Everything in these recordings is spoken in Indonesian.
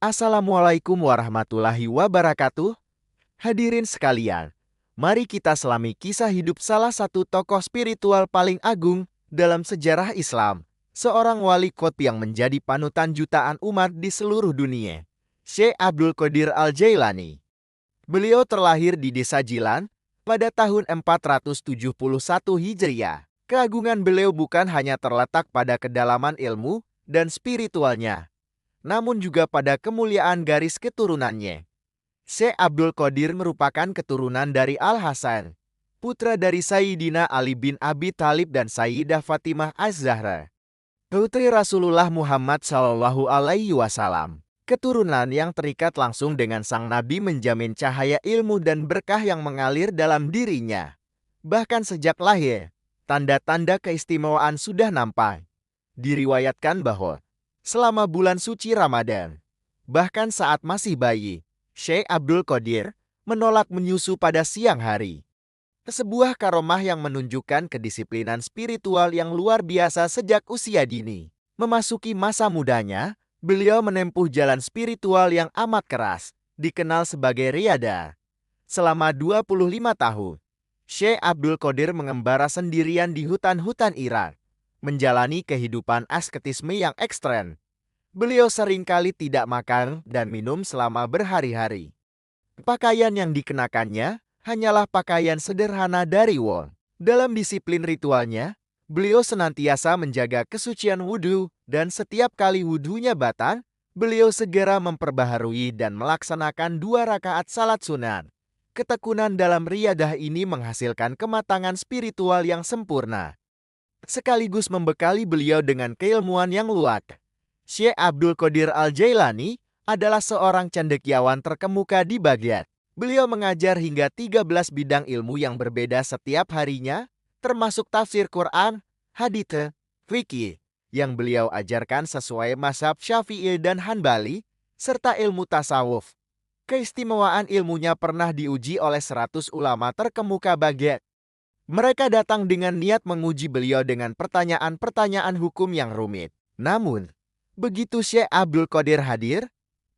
Assalamualaikum warahmatullahi wabarakatuh. Hadirin sekalian, mari kita selami kisah hidup salah satu tokoh spiritual paling agung dalam sejarah Islam. Seorang wali qutb yang menjadi panutan jutaan umat di seluruh dunia, Syekh Abdul Qadir Al-Jailani. Beliau terlahir di desa Jilan pada tahun 471 Hijriah. Keagungan beliau bukan hanya terletak pada kedalaman ilmu dan spiritualnya, namun juga pada kemuliaan garis keturunannya. Syekh Abdul Qadir merupakan keturunan dari Al-Hasan, putra dari Sayyidina Ali bin Abi Thalib dan Sayyidah Fatimah Az-Zahra, putri Rasulullah Muhammad Shallallahu Alaihi Wasallam. Keturunan yang terikat langsung dengan sang Nabi menjamin cahaya ilmu dan berkah yang mengalir dalam dirinya. Bahkan sejak lahir, tanda-tanda keistimewaan sudah nampak. Diriwayatkan bahwa selama bulan suci Ramadan, bahkan saat masih bayi, Syekh Abdul Qadir menolak menyusu pada siang hari. Sebuah karomah yang menunjukkan kedisiplinan spiritual yang luar biasa sejak usia dini. Memasuki masa mudanya, beliau menempuh jalan spiritual yang amat keras, dikenal sebagai riyada. Selama 25 tahun, Syekh Abdul Qadir mengembara sendirian di hutan-hutan Irak, menjalani kehidupan asketisme yang ekstrem. Beliau seringkali tidak makan dan minum selama berhari-hari. Pakaian yang dikenakannya hanyalah pakaian sederhana dari wol. Dalam disiplin ritualnya, beliau senantiasa menjaga kesucian wudhu dan setiap kali wudhunya batal, beliau segera memperbaharui dan melaksanakan 2 rakaat salat sunat. Ketekunan dalam riyadah ini menghasilkan kematangan spiritual yang sempurna, sekaligus membekali beliau dengan keilmuan yang luas. Syekh Abdul Qadir Al-Jailani adalah seorang cendekiawan terkemuka di Baghdad. Beliau mengajar hingga 13 bidang ilmu yang berbeda setiap harinya, termasuk tafsir Quran, hadits, fikih, yang beliau ajarkan sesuai mazhab Syafi'i dan Hanbali, serta ilmu tasawuf. Keistimewaan ilmunya pernah diuji oleh 100 ulama terkemuka Baghdad. Mereka datang dengan niat menguji beliau dengan pertanyaan-pertanyaan hukum yang rumit. Namun, begitu Syekh Abdul Qadir hadir,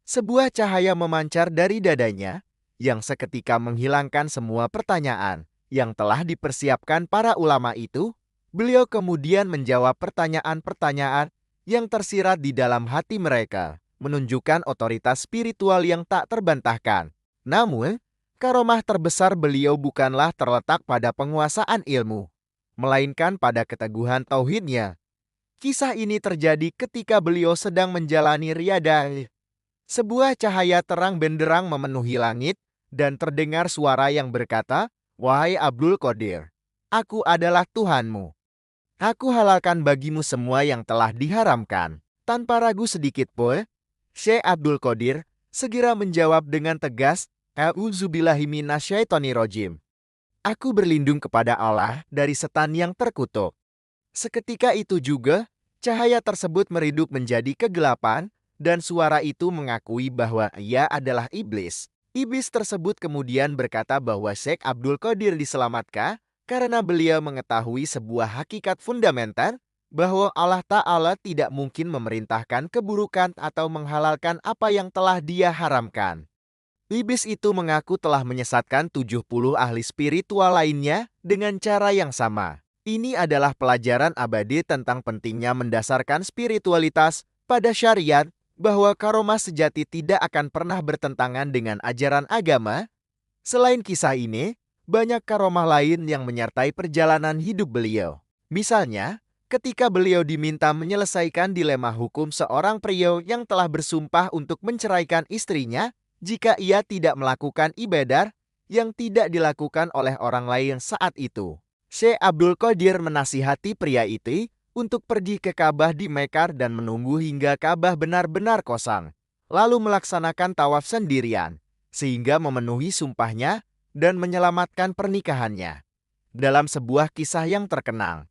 sebuah cahaya memancar dari dadanya yang seketika menghilangkan semua pertanyaan yang telah dipersiapkan para ulama itu. Beliau kemudian menjawab pertanyaan-pertanyaan yang tersirat di dalam hati mereka, menunjukkan otoritas spiritual yang tak terbantahkan. Namun, karomah terbesar beliau bukanlah terletak pada penguasaan ilmu, melainkan pada keteguhan tauhidnya. Kisah ini terjadi ketika beliau sedang menjalani riyadah. Sebuah cahaya terang benderang memenuhi langit dan terdengar suara yang berkata, "Wahai Abdul Qadir, aku adalah Tuhanmu. Aku halalkan bagimu semua yang telah diharamkan." Tanpa ragu sedikit pun, Syekh Abdul Qadir segera menjawab dengan tegas, "A'udzubillahi minasyaitonirrajim. Aku berlindung kepada Allah dari setan yang terkutuk." Seketika itu juga, cahaya tersebut meredup menjadi kegelapan, dan suara itu mengakui bahwa ia adalah iblis. Iblis tersebut kemudian berkata bahwa Syekh Abdul Qadir diselamatkan karena beliau mengetahui sebuah hakikat fundamental bahwa Allah Ta'ala tidak mungkin memerintahkan keburukan atau menghalalkan apa yang telah Dia haramkan. Iblis itu mengaku telah menyesatkan 70 ahli spiritual lainnya dengan cara yang sama. Ini adalah pelajaran abadi tentang pentingnya mendasarkan spiritualitas pada syariat, bahwa karomah sejati tidak akan pernah bertentangan dengan ajaran agama. Selain kisah ini, banyak karomah lain yang menyertai perjalanan hidup beliau. Misalnya, ketika beliau diminta menyelesaikan dilema hukum seorang pria yang telah bersumpah untuk menceraikan istrinya jika ia tidak melakukan ibadah yang tidak dilakukan oleh orang lain saat itu. Syekh Abdul Qadir menasihati pria itu untuk pergi ke Ka'bah di Mekah dan menunggu hingga Ka'bah benar-benar kosong, lalu melaksanakan tawaf sendirian, sehingga memenuhi sumpahnya dan menyelamatkan pernikahannya. Dalam sebuah kisah yang terkenal,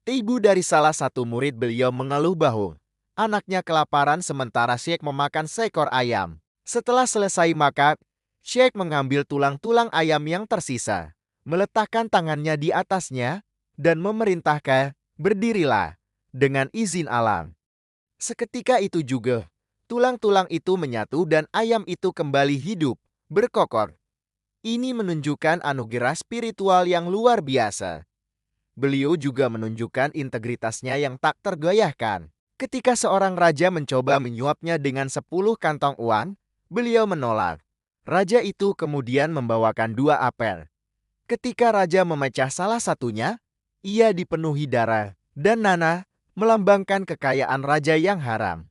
ibu dari salah satu murid beliau mengeluh bahwa anaknya kelaparan sementara Syekh memakan seekor ayam. Setelah selesai makan, Syekh mengambil tulang-tulang ayam yang tersisa, meletakkan tangannya di atasnya, dan memerintahkan, "Berdirilah," dengan izin alam. Seketika itu juga, Tulang-tulang itu menyatu dan ayam itu kembali hidup, berkokor. Ini menunjukkan anugerah spiritual yang luar biasa. Beliau juga menunjukkan integritasnya yang tak tergoyahkan. Ketika seorang raja mencoba menyuapnya dengan 10 kantong uang, beliau menolak. Raja itu kemudian membawakan 2 apel. Ketika raja memecah salah satunya, ia dipenuhi darah dan nanah, melambangkan kekayaan raja yang haram.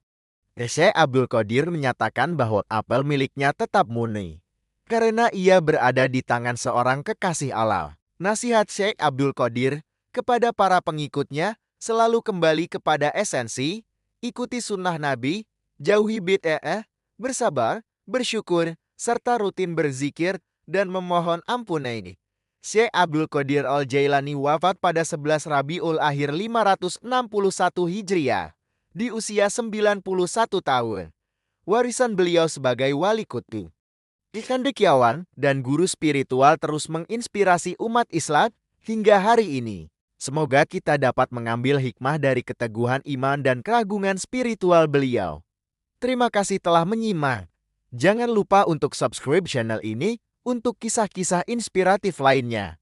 Syekh Abdul Qadir menyatakan bahwa apel miliknya tetap murni karena ia berada di tangan seorang kekasih Allah. Nasihat Syekh Abdul Qadir kepada para pengikutnya selalu kembali kepada esensi, ikuti sunnah Nabi, jauhi bid'ah, bersabar, bersyukur, serta rutin berzikir dan memohon ampun. Syekh Abdul Qadir Al-Jailani wafat pada 11 Rabiul Akhir 561 Hijriah di usia 91 tahun. Warisan beliau sebagai wali kutub, cendekiawan, dan guru spiritual terus menginspirasi umat Islam hingga hari ini. Semoga kita dapat mengambil hikmah dari keteguhan iman dan keagungan spiritual beliau. Terima kasih telah menyimak. Jangan lupa untuk subscribe channel ini untuk kisah-kisah inspiratif lainnya.